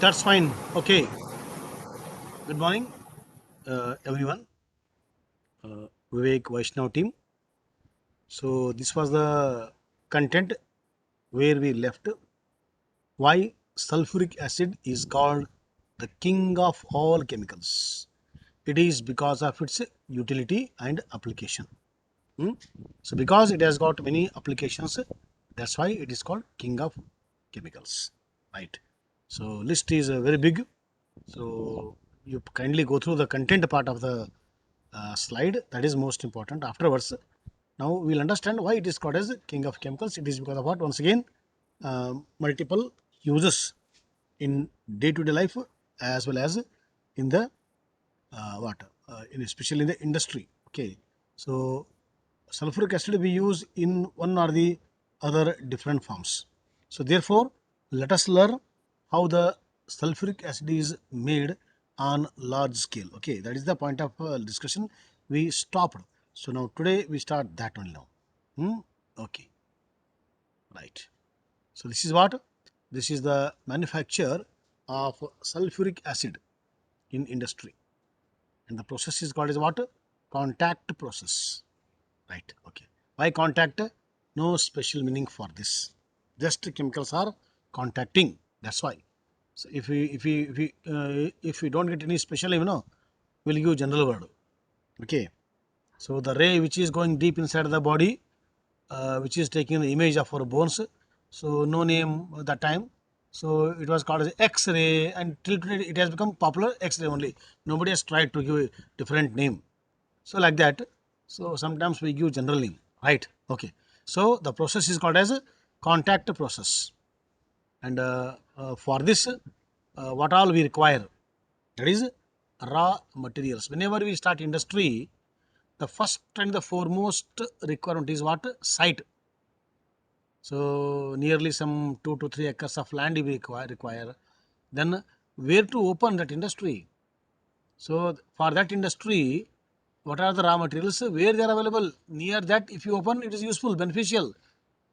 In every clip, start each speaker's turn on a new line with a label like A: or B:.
A: That's fine. Okay. Good morning, everyone. Vivek Vaishnav team. So this was the content where we left. Why sulfuric acid is called the king of all chemicals. It is because of its utility and application. Hmm? So because it has got many applications, that's why it is called king of chemicals. Right. So list is very big. So you kindly go through the content part of the slide. That is most important. Afterwards, now we'll understand why it is called as king of chemicals. It is because of what? Once again, multiple uses in day-to-day life as well as in the what? In especially in the industry. Okay. So sulfuric acid we use in one or the other different forms. So therefore, let us learn how the sulfuric acid is made on large scale. Okay, that is the point of discussion. We stopped. So now today we start that only now. Okay, right. So this is what? This is the manufacture of sulfuric acid in industry. And the process is called as what? Contact process. Right. Okay. Why contact? No special meaning for this. Just chemicals are contacting. That's why. So if we don't get any special, we'll give general word. Okay. So the ray which is going deep inside the body, which is taking the image of our bones. So no name at that time. So it was called as X-ray, and till today it has become popular X-ray only. Nobody has tried to give a different name. So like that. So sometimes we give general name, right? Okay. So the process is called as a contact process, and for this, what all we require? That is raw materials. Whenever we start industry, the first and the foremost requirement is what? Site. So nearly some 2 to 3 acres of land we require. Then where to open that industry? So for that industry, what are the raw materials? Where they are available? Near that, if you open, it is useful, beneficial.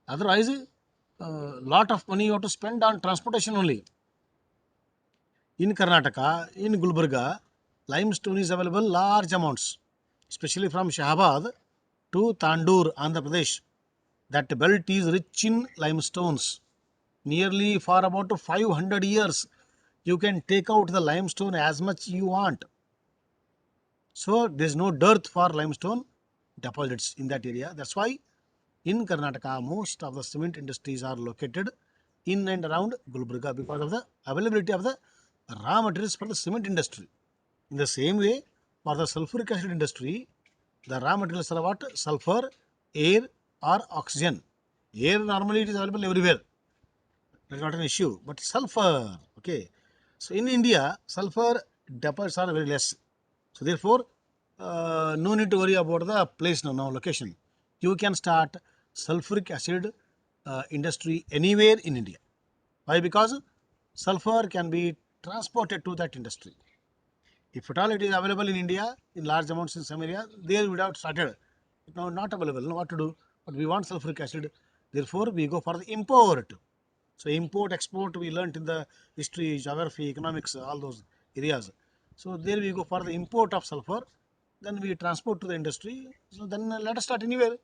A: Otherwise, lot of money you have to spend on transportation only. In Karnataka, in Gulbarga, limestone is available large amounts, especially from Shahabad to Tandur, Andhra Pradesh. That belt is rich in limestones. Nearly for about 500 years, you can take out the limestone as much you want. So there is no dearth for limestone deposits in that area. That's why in Karnataka, most of the cement industries are located in and around Gulbarga because of the availability of the raw materials for the cement industry. In the same way, for the sulfuric acid industry, the raw materials are what? Sulfur, air, or oxygen. Air normally it is available everywhere. That's not an issue. But sulfur, okay. So in India, sulfur deposits are very less. So therefore, no need to worry about the place now location. You can start sulfuric acid industry anywhere in India. Why? Because sulfur can be transported to that industry. If at all it is available in India in large amounts in some area, there we would have started. Now not available. Now what to do? But we want sulfuric acid. Therefore, we go for the import. So import, export, we learnt in the history, geography, economics, all those areas. So there we go for the import of sulfur. Then we transport to the industry. So then let us start anywhere,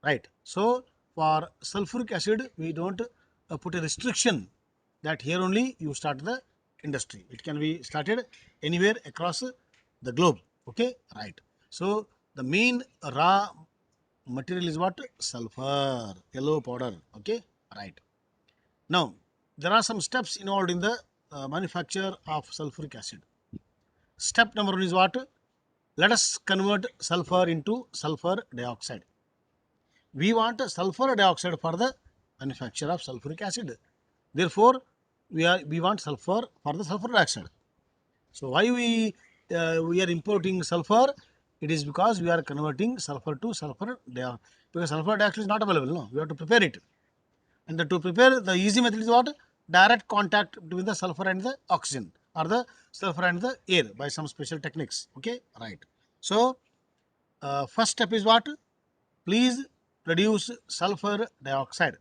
A: right? So for sulfuric acid, we don't put a restriction that here only you start the industry. It can be started anywhere across the globe. Okay, right. So the main raw material is what? Sulfur, yellow powder. Okay, right. Now, there are some steps involved in the manufacture of sulfuric acid. Step number one is what? Let us convert sulfur into sulfur dioxide. We want sulfur dioxide for the manufacture of sulfuric acid. Therefore, we want sulfur for the sulfur dioxide. So why we are importing sulfur? It is because we are converting sulfur to sulfur dioxide, because sulfur dioxide is not available. No, we have to prepare it. And to prepare, the easy method is what? Direct contact between the sulfur and the oxygen, or the sulfur and the air by some special techniques. Okay, right. So first step is what? Please produce sulfur dioxide.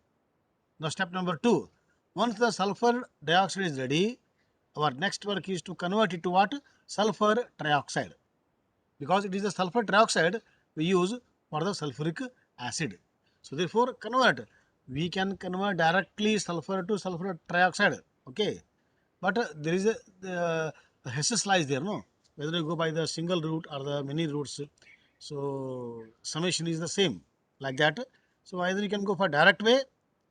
A: Now step number two. Once the sulfur dioxide is ready, our next work is to convert it to what? Sulfur trioxide. Because it is the sulfur trioxide we use for the sulfuric acid. So therefore, we can convert directly sulfur to sulfur trioxide. Okay, but there is a Hess lies there, no? Whether you go by the single route or the many routes, so summation is the same like that. So either you can go for direct way,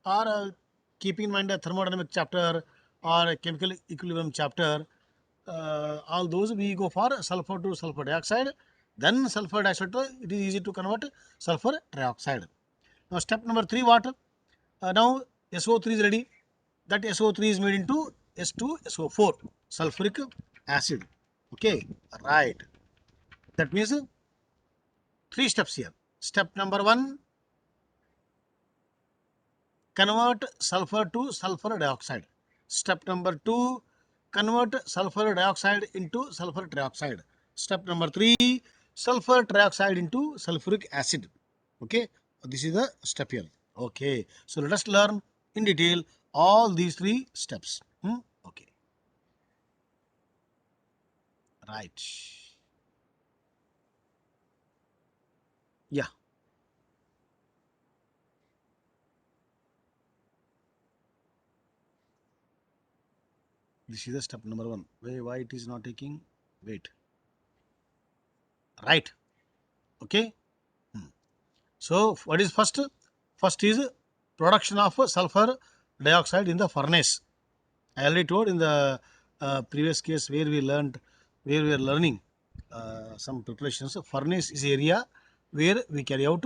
A: or keeping in mind the thermodynamic chapter or chemical equilibrium chapter, all those we go for sulfur to sulfur dioxide. Then sulfur dioxide to, it is easy to convert sulfur trioxide. Now step number 3, what? Now SO3 is ready. That SO3 is made into S2SO4, sulfuric acid. Okay, right. That means 3 steps here. Step number 1, convert sulfur to sulfur dioxide. Step number 2, convert sulfur dioxide into sulfur trioxide. Step number 3, sulfur trioxide into sulfuric acid. Okay, this is the step here. Okay, so let us learn in detail all these 3 steps. Okay, right. Yeah, this is the step number 1. Why it is not taking? Wait. Right. Okay. So what is first? First is production of sulfur dioxide in the furnace. I already told in the previous case where we are learning some preparations. Furnace is area where we carry out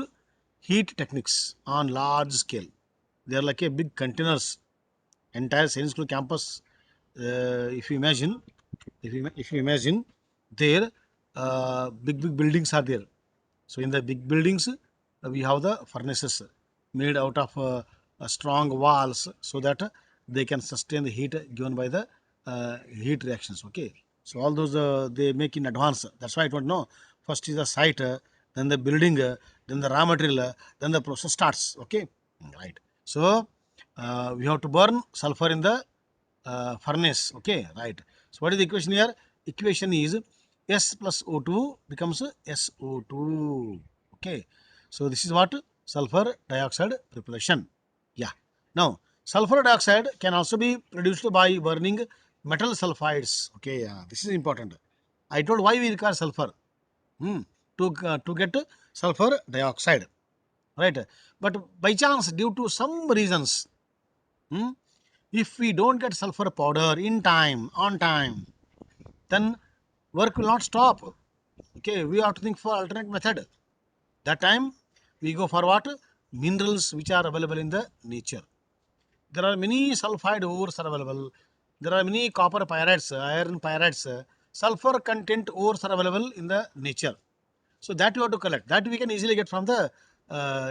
A: heat techniques on large scale. They are like a big containers. Entire science school campus, if you imagine, if you imagine, there big buildings are there. So in the big buildings, we have the furnaces made out of strong walls, so that they can sustain the heat given by the heat reactions. Okay, so all those they make in advance. That's why I don't know. First is the site, then the building, then the raw material, then the process starts. Okay, right. So we have to burn sulfur in the furnace. Okay, right. So what is the equation here? Equation is S plus O2 becomes SO2. Okay, so this is what? Sulfur dioxide preparation. Yeah. Now sulfur dioxide can also be produced by burning metal sulfides. Okay, yeah, this is important. I told why we require sulfur. To get sulfur dioxide, right? But by chance, due to some reasons, if we don't get sulfur powder in time, on time, then work will not stop. Okay, we have to think for alternate method. That time we go for what? Minerals which are available in the nature. There are many sulfide ores are available. There are many copper pyrites, iron pyrites, sulfur content ores are available in the nature. So that you have to collect. That we can easily get from the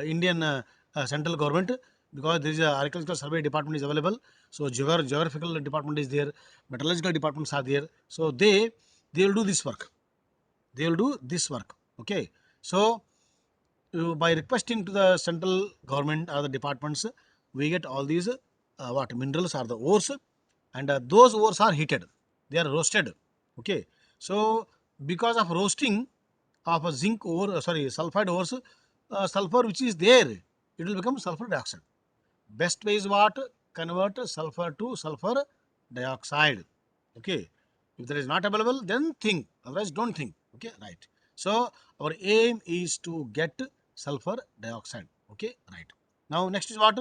A: Indian central government, because there is a agricultural survey department is available. So geographical department is there, metallurgical departments are there. So they will do this work. They will do this work. Okay. So by requesting to the central government or the departments, we get all these what minerals are the ores, and those ores are heated. They are roasted. Okay. So because of roasting of a zinc ore, sulfide ores, sulfur which is there, it will become sulfur dioxide. Best way is what? Convert sulfur to sulfur dioxide. Okay. If that is not available, then think. Otherwise, don't think. Okay, right. So our aim is to get sulfur dioxide. Okay, right. Now next is what?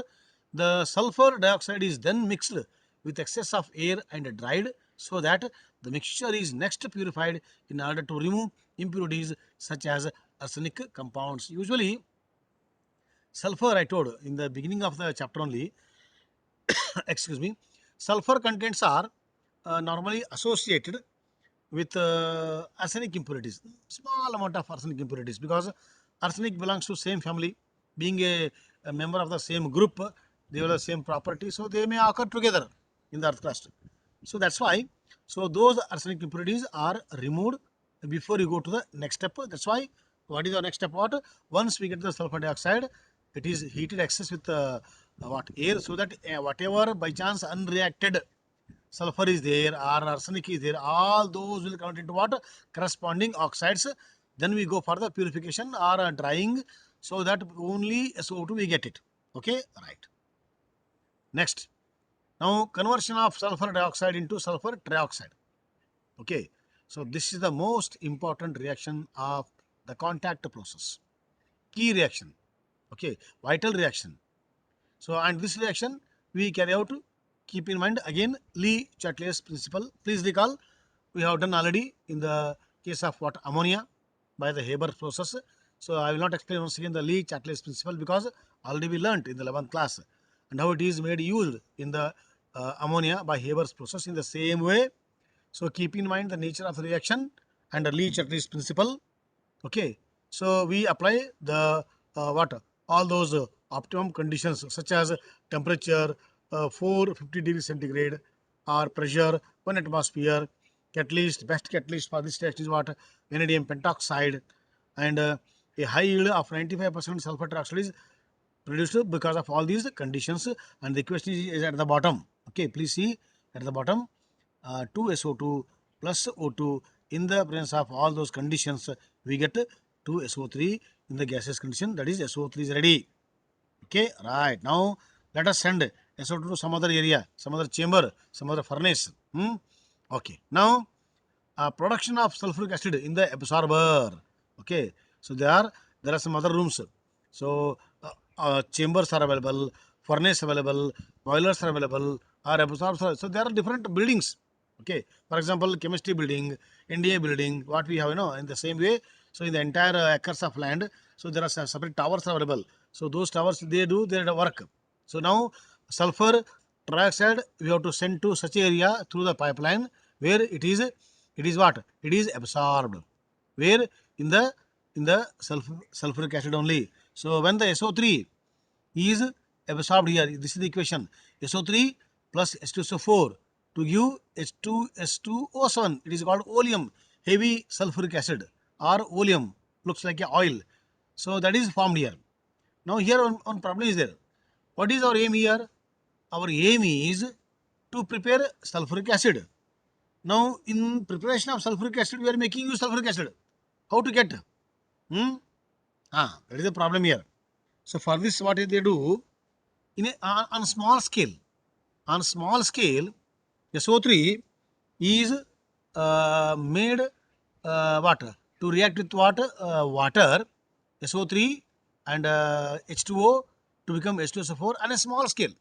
A: The sulfur dioxide is then mixed with excess of air and dried, so that the mixture is next purified in order to remove impurities such as arsenic compounds. Usually, sulfur, I told in the beginning of the chapter only, excuse me, sulfur contents are normally associated with arsenic impurities, small amount of arsenic impurities, because arsenic belongs to same family. Being a member of the same group, they have the same property, so they may occur together in the earth crust. So that's why, so those arsenic impurities are removed before you go to the next step. That's why, what is the next step? What? Once we get the sulfur dioxide, it is heated excess with air, so that whatever by chance unreacted sulfur is there or arsenic is there, all those will convert into what? Corresponding oxides. Then we go for the purification or drying, so that only SO2 we get it. Okay, right. Next, now conversion of sulfur dioxide into sulfur trioxide. Okay, so this is the most important reaction of the contact process. Key reaction. Okay, vital reaction. So, and this reaction we carry out, keep in mind again Lee-Chatelier principle. Please recall, we have done already in the case of what? Ammonia by the Haber process. So, I will not explain once again the Lee-Chatelier principle, because already we learnt in the 11th class and how it is made used in the ammonia by Haber's process in the same way. So, keep in mind the nature of the reaction and the Lee-Chatelier principle. Okay, so we apply the what? All those optimum conditions, such as temperature 450 degrees centigrade or pressure 1 atmosphere. Catalyst, best catalyst for this test is what? Vanadium pentoxide, and a high yield of 95% sulfur trioxide is produced because of all these conditions. And the question is at the bottom. Okay, please see at the bottom, 2SO2 plus O2. In the presence of all those conditions, we get 2SO3 in the gaseous condition, that is SO3 is ready. Okay, right. Now let us send SO2 to some other area, some other chamber, some other furnace. Okay, now production of sulfuric acid in the absorber. Okay, so there are some other rooms. So chambers are available, furnace available, boilers are available, or absorbers are, so there are different buildings. Okay, for example, chemistry building, NDA building, what we have, in the same way. So in the entire acres of land, so there are separate towers available. So those towers, they do their work. So now sulfur trioxide we have to send to such area through the pipeline where it is what? It is absorbed. Where? In the sulfuric acid only. So when the SO3 is absorbed here, this is the equation. SO3 plus H2SO4 to give H2S2O7. It is called oleum, heavy sulfuric acid, or oleum, looks like a oil. So that is formed here. Now here one problem is there. What is our aim here? Our aim is to prepare sulfuric acid. Now, in preparation of sulfuric acid, we are making use sulfuric acid. How to get? That is the problem here. So, for this, what they do, on small scale, SO3 is made what? To react with what? Water, SO3 and H2O to become H2SO4 on a small scale.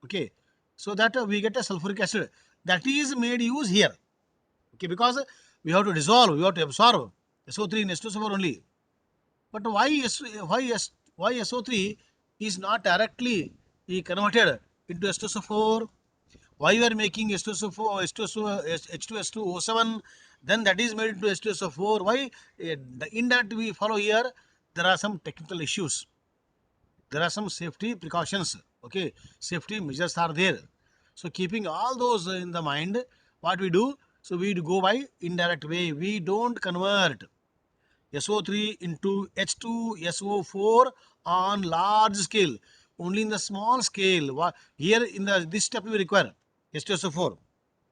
A: Okay, so that we get a sulfuric acid that is made use here. Okay, because we have to dissolve, we have to absorb SO3 in H2SO4 only. But why SO3 is not directly converted into H2SO4? Why we are making H2SO4, H2S2O7, then that is made into H2SO4? Why? In that we follow here, there are some technical issues. There are some safety precautions. Okay, safety measures are there. So keeping all those in the mind, what we do? So we go by indirect way. We don't convert SO3 into H2SO4 on large scale. Only in the small scale. Here in this step we require H2SO4.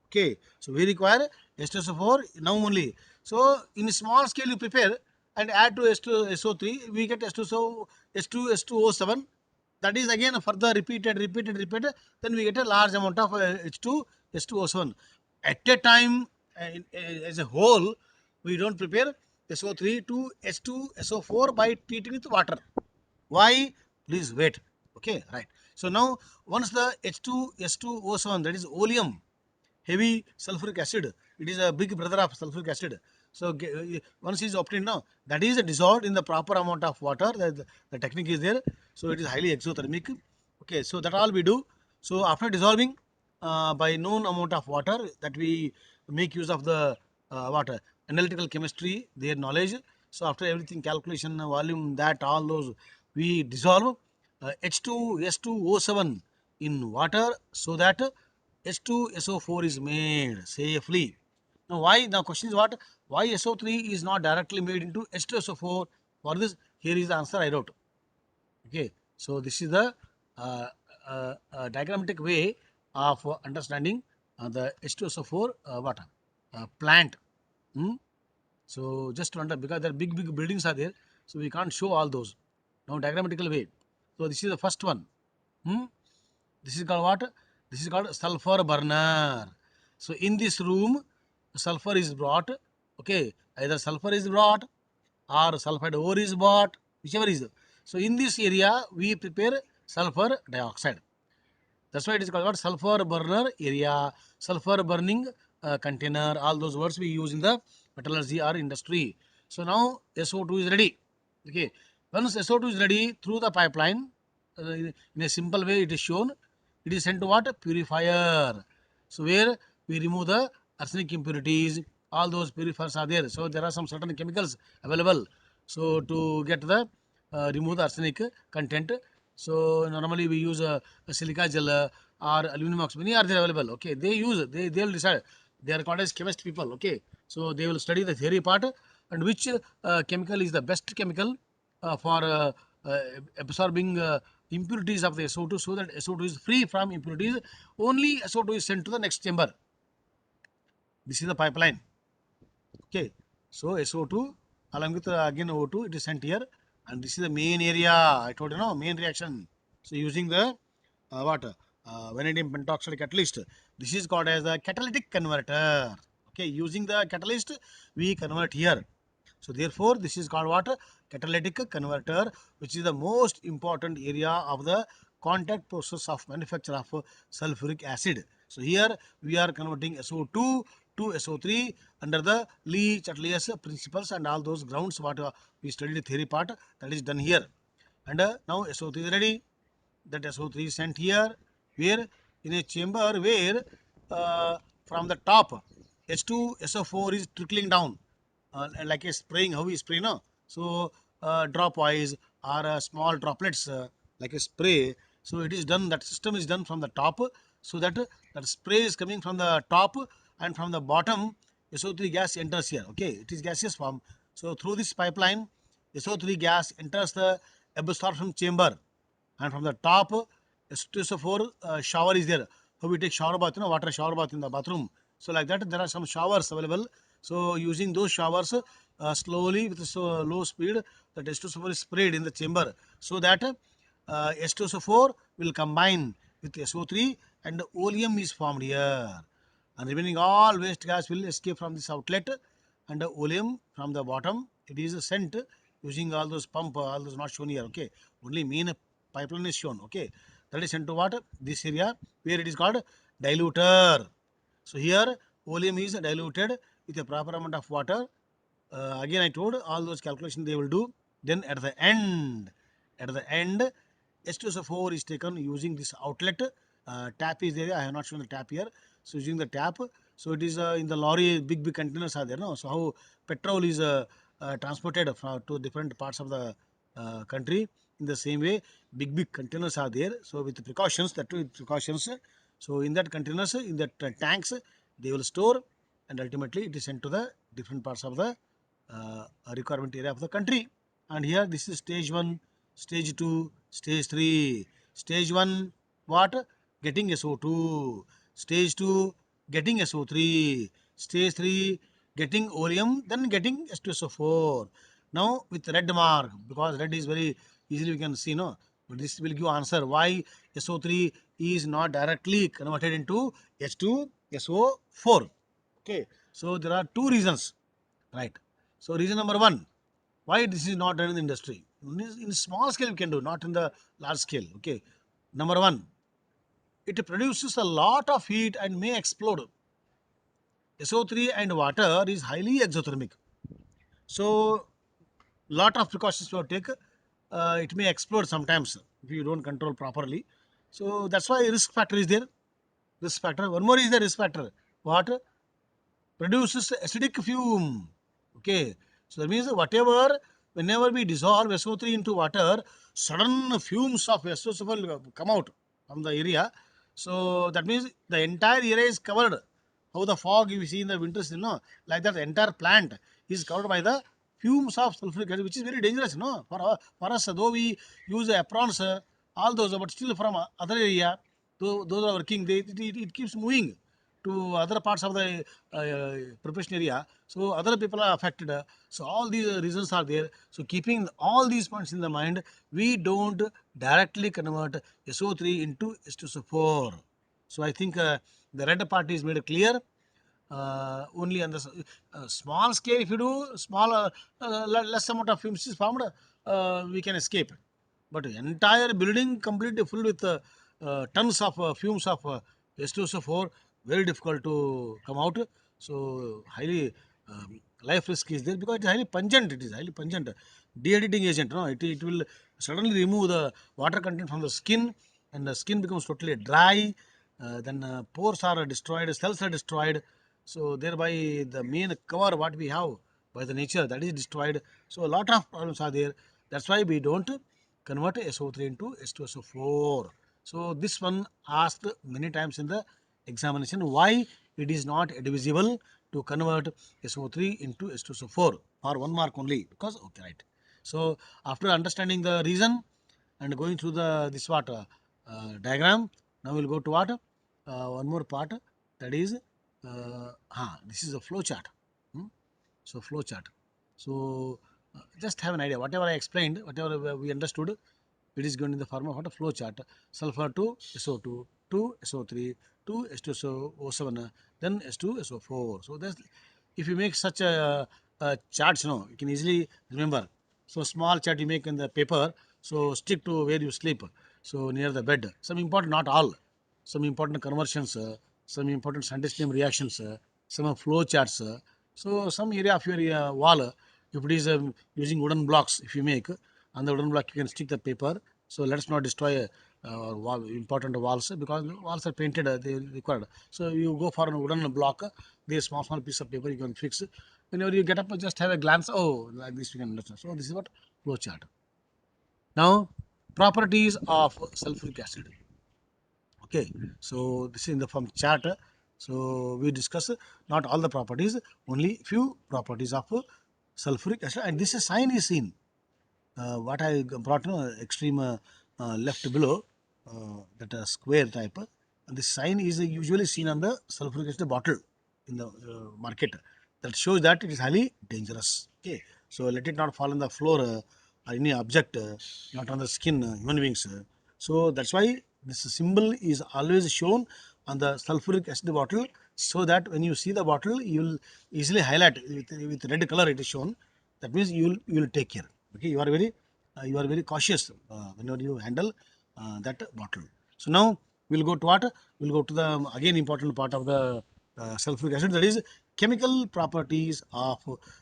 A: Okay, so we require H2SO4 now only. So in small scale you prepare and add to SO3, we get H2SO7. That is again further repeated. Then we get a large amount of H2SO7. At a time, as a whole, we don't prepare SO3 to H2SO4 by treating with water. Why? Please wait. Okay, right. So now once the H2S2O7, that is oleum, heavy sulfuric acid, it is a big brother of sulfuric acid. So once it is obtained now, that is dissolved in the proper amount of water. The technique is there. So it is highly exothermic. Okay, so that all we do. So after dissolving by known amount of water, that we make use of the water analytical chemistry, their knowledge. So after everything, calculation, volume, that all those, we dissolve H2S2O7 in water, so that H2SO4 is made safely. Now why? The question is what? Why SO3 is not directly made into H2SO4? For this, here is the answer I wrote. Okay, so this is the diagrammatic way of understanding the H2SO4 plant. Hmm? So just to because there are big buildings are there, so we can't show all those. Now diagrammatical way. So this is the first one. Hmm? This is called what? This is called sulfur burner. So in this room, sulfur is brought. Okay, either sulfur is brought or sulfide ore is bought, whichever is. So in this area, we prepare sulfur dioxide. That's why it is called what? Sulfur burner area, sulfur burning container. All those words we use in the metallurgy or industry. So now SO2 is ready. Okay, once SO2 is ready through the pipeline, in a simple way it is shown. It is sent to what? Purifier. So where we remove the arsenic impurities, all those purifiers are there. So there are some certain chemicals available. So to get the remove the arsenic content. So normally we use a silica gel or aluminum oxide. Many are there available. Okay, they use they will decide. They are called as chemist people. Okay, so they will study the theory part and which chemical is the best chemical for absorbing impurities of the SO2, so that SO2 is free from impurities. Only SO2 is sent to the next chamber. This is the pipeline. Okay, so SO2 along with again O2, it is sent here, and this is the main area. I told you, no, main reaction. So using the vanadium pentoxide catalyst. This is called as a catalytic converter. Okay, using the catalyst we convert here. So therefore, this is called what? Catalytic converter, which is the most important area of the contact process of manufacture of sulfuric acid. So here we are converting SO2 to SO3 under the Lee-Chatelius principles and all those grounds what we studied the theory part, that is done here. And now SO3 is ready. That SO3 is sent here, where in a chamber where from the top H2SO4 is trickling down like a spraying, how we spray, no? So drop wise or small droplets like a spray. So it is done, that system is done from the top, so that that spray is coming from the top, and from the bottom SO3 gas enters here. Okay, it is gaseous form. So through this pipeline SO3 gas enters the absorption chamber, and from the top H2SO4 shower is there. How we take shower bath, water shower bath in the bathroom. So like that there are some showers available. So using those showers slowly with so low speed, the H2SO4 is sprayed in the chamber, so that H2SO4 will combine with SO3 and oleum is formed here, and remaining all waste gas will escape from this outlet, and the oleum from the bottom it is sent using all those pump, all those not shown here. Okay, only main pipeline is shown. Okay, that is sent to what? This area where it is called diluter. So here oleum is diluted with a proper amount of water. Again I told all those calculations they will do. Then at the end H2SO4 is taken using this outlet. Tap is there. I have not shown the tap here. So using the tap, so it is in the lorry, big containers are there. No, so how petrol is transported from to different parts of the country. In the same way, big containers are there. So with precautions, that too with precautions. So in that containers, in that tanks, they will store, and ultimately it is sent to the different parts of the requirement area of the country. And here this is stage 1, stage 2, stage 3. Stage 1 what? Getting SO2. Stage 2 getting SO3. Stage 3 getting oleum, then getting H2SO4. Now with red mark, because red is very easily we can see, no? But this will give answer why SO3 is not directly converted into H2SO4. Okay, so there are two reasons, right? So reason number 1, why this is not done in the industry? In small scale we can do, not in the large scale. Okay, number 1, it produces a lot of heat and may explode. SO3 and water is highly exothermic. So lot of precautions you take. It may explode sometimes if you don't control properly. So that's why risk factor is there. Risk factor. One more is the risk factor. What? Produces acidic fume. Okay. So that means whatever, whenever we dissolve SO3 into water, sudden fumes of SO4 will come out from the area. So that means the entire area is covered. How the fog you see in the winters, like that the entire plant is covered by the fumes of sulfuric acid, which is very dangerous, for us. Though we use aprons all those, but still from other area, those are working, it keeps moving to other parts of the preparation area. So other people are affected. So all these reasons are there. So keeping all these points in the mind, we don't directly convert SO3 into H2SO4. So I think the red part is made clear. Only on the small scale, if you do small, less amount of fumes is formed, we can escape. But entire building completely full with tons of fumes of H2SO4, very difficult to come out. So highly life risk is there, because it is highly pungent. It is highly pungent de-editing agent. No, it will suddenly remove the water content from the skin, and the skin becomes totally dry. Then pores are destroyed, cells are destroyed. So thereby the main cover what we have by the nature, that is destroyed. So a lot of problems are there. That's why we don't convert SO3 into H2SO4. So this one asked many times in the examination, why it is not advisable to convert SO3 into H2SO4 for 1 mark only, because okay, right. So after understanding the reason and going through the this what diagram, now we'll go to what one more part, that is this is a flow chart. So flow chart. So just have an idea. Whatever I explained, whatever we understood, it is given in the form of what a flow chart. Sulfur to SO2, to SO3, to H2SO7, then H2SO4. So that's, if you make such a charts, you can easily remember. So small chart you make in the paper. So stick to where you sleep. So near the bed. Some important, not all. Some important conversions, some important scientific name reactions, some flow charts. So some area of your wall, if it is using wooden blocks, if you make on the wooden block, you can stick the paper. So let's not destroy wall, important walls, because walls are painted, they required. So you go for a wooden block, this small piece of paper you can fix. Whenever you get up, just have a glance. Oh, like this you can understand. So this is what flow chart. Now, properties of sulfuric acid. Okay, so this is in the form chart. So we discuss not all the properties, only few properties of sulfuric acid, and this sign is seen. What I brought extreme left below, that square type. This sign is usually seen on the sulfuric acid bottle in the market. That shows that it is highly dangerous. Okay, so let it not fall on the floor or any object, not on the skin, human beings. So that's why this symbol is always shown on the sulfuric acid bottle, so that when you see the bottle, you will easily highlight with red color. It is shown. That means you will take care. Okay, you are very cautious whenever you handle that bottle. So now we'll go to what? We'll go to the again important part of the sulfuric acid, that is chemical properties of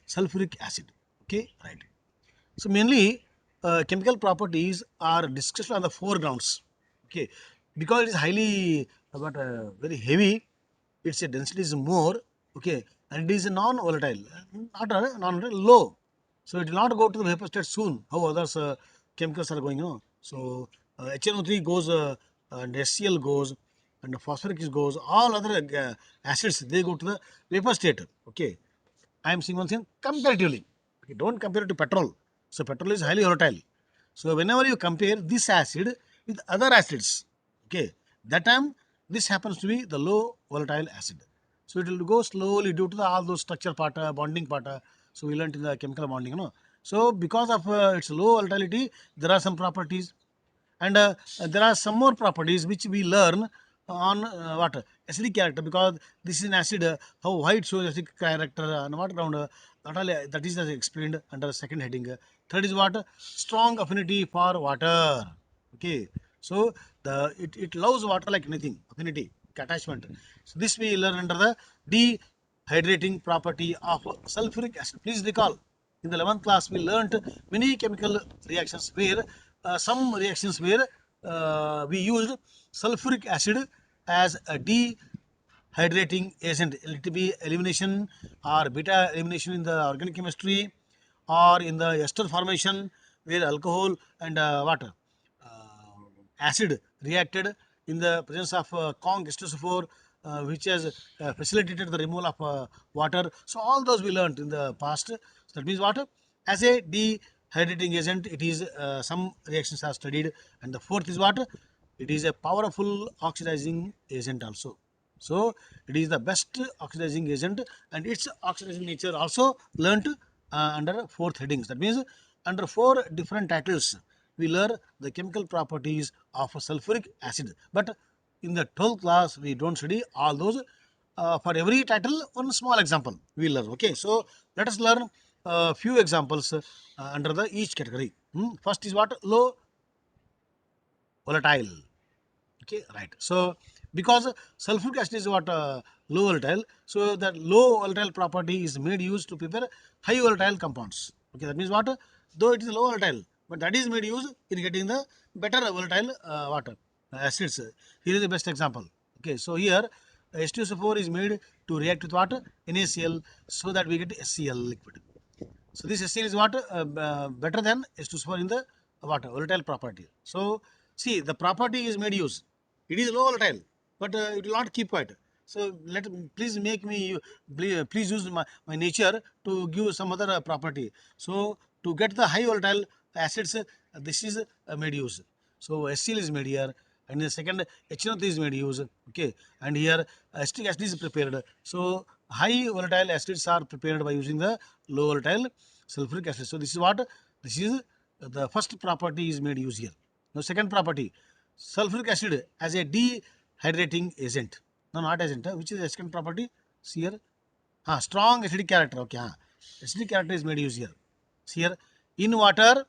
A: sulfuric acid. Okay, right. So mainly chemical properties are discussed on the foregrounds. Okay, because it is highly very heavy, its density is more. Okay, and it is non-volatile, not non-volatile, low. So it will not go to the vapor state soon. How others chemicals are going on. So HNO3 goes, and SCl goes, and phosphoric goes. All other acids, they go to the vapor state. Okay, I am saying one thing comparatively. Okay, don't compare it to petrol. So petrol is highly volatile. So whenever you compare this acid with other acids, okay, that time this happens to be the low volatile acid. So it will go slowly due to all those structure part, bonding part. So we learned in the chemical bonding, So because of its low volatility, there are some properties, and there are some more properties which we learn on what acidic character, because this is an acid, how why it shows acidic character and what around not only that is explained under the second heading. Third is what? Strong affinity for water. Okay, so it loves water like anything, affinity, attachment. So this we learn under the dehydrating property of sulfuric acid. Please recall, in the 11th class we learnt many chemical reactions where some reactions where we used sulfuric acid as a dehydrating agent. Let it be elimination or beta elimination in the organic chemistry, or in the ester formation where alcohol and water acid reacted in the presence of Kong H2SO4, which has facilitated the removal of water. So all those we learned in the past. So that means what? As a hydrating agent, it is some reactions are studied. And the fourth is what? It is a powerful oxidizing agent also. So it is the best oxidizing agent, and its oxidizing nature also learnt under fourth headings. That means under four different titles we learn the chemical properties of sulfuric acid. But in the 12th class we don't study all those. For every title, one small example we learn. Okay, so let us learn a few examples under the each category. First is what? Low volatile. Okay, right. So because sulfuric acid is what? Low volatile. So that low volatile property is made use to prepare high volatile compounds. Okay, that means what? Though it is low volatile, but that is made use in getting the better volatile water acids. Here is the best example. Okay, so here H2SO4 is made to react with what? NaCl, so that we get HCl liquid. So this HCl is what? Better than H2SO4 in the water volatile property. So see, the property is made use. It is low volatile, but it will not keep quiet. So please make me please use my nature to give some other property. So to get the high volatile acids, this is made use. So HCl is made here, and the second HNO3 is made use. Okay, and here acetic acid is prepared. So high volatile acids are prepared by using the low volatile sulfuric acid. So this is what? This is the first property is made use here. Now second property, sulfuric acid as a dehydrating agent. No, not agent. Which is the second property? See here. Strong acidic character. Okay. Acidic character is made use here. See here. In water,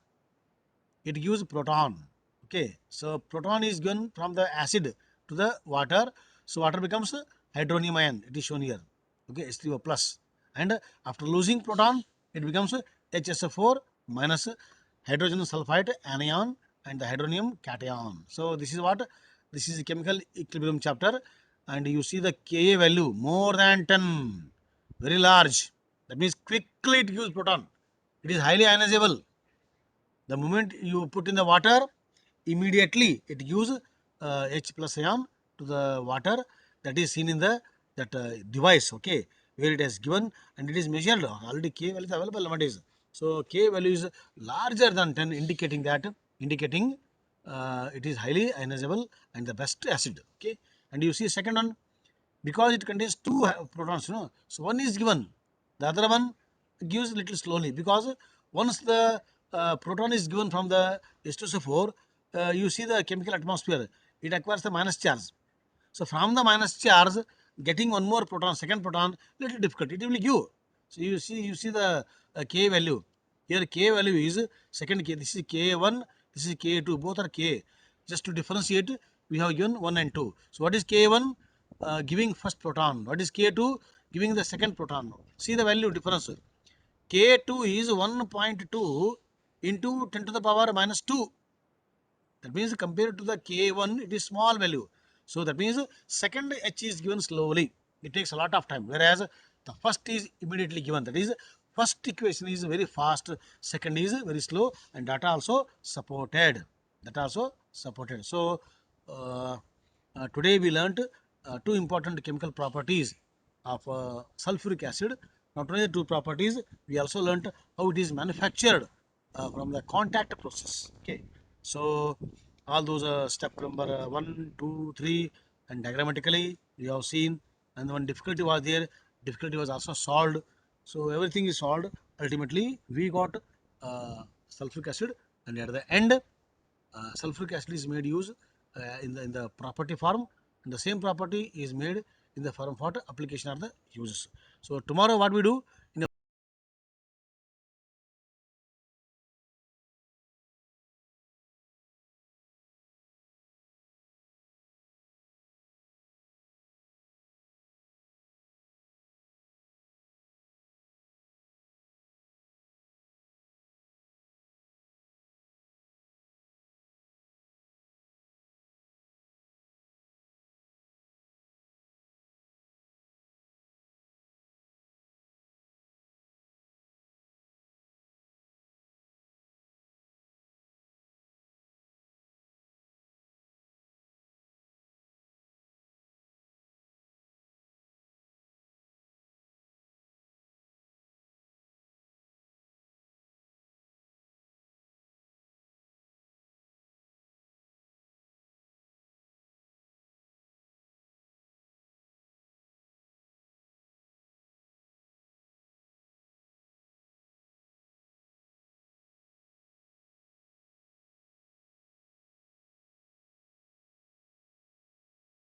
A: it gives proton. Okay. So proton is given from the acid to the water. So water becomes hydronium ion. It is shown here. Okay. H3O plus. And after losing proton, it becomes HSO4 minus hydrogen sulfide anion and the hydronium cation. So this is what? This is the chemical equilibrium chapter, and you see the Ka value more than 10, very large. That means quickly it gives proton. It is highly ionizable. The moment you put in the water, immediately it gives H plus ion to the water. That is seen in the that device. Okay, where it has given, and it is measured. Already K value is available nowadays. So K value is larger than 10, indicating it is highly ionizable and the best acid. Okay, and you see second one, because it contains two protons. So one is given, the other one gives little slowly, because once the proton is given from the H2SO4, you see the chemical atmosphere, it acquires the minus charge. So from the minus charge, getting one more proton, second proton, little difficult. It will give. So you see the K value. Here K value is second K. This is K1. This is K2. Both are K. Just to differentiate, we have given 1 and 2. So what is K1? Giving first proton. What is K2? Giving the second proton. See the value difference. K2 is 1.2 into 10 to the power minus 2. That means compared to the K1, it is small value. So that means second H is given slowly. It takes a lot of time. Whereas the first is immediately given. That is, first equation is very fast, second is very slow, and that also supported. So today we learnt two important chemical properties of sulfuric acid. Not only the two properties, we also learnt how it is manufactured from the contact process. Okay, so all those step number 1, 2, 3, and diagrammatically we have seen, and one difficulty was there. Difficulty was also solved. So everything is solved. Ultimately, we got sulfuric acid, and at the end, sulfuric acid is made use in the property form, and the same property is made in the form for application of the uses. So tomorrow what we do?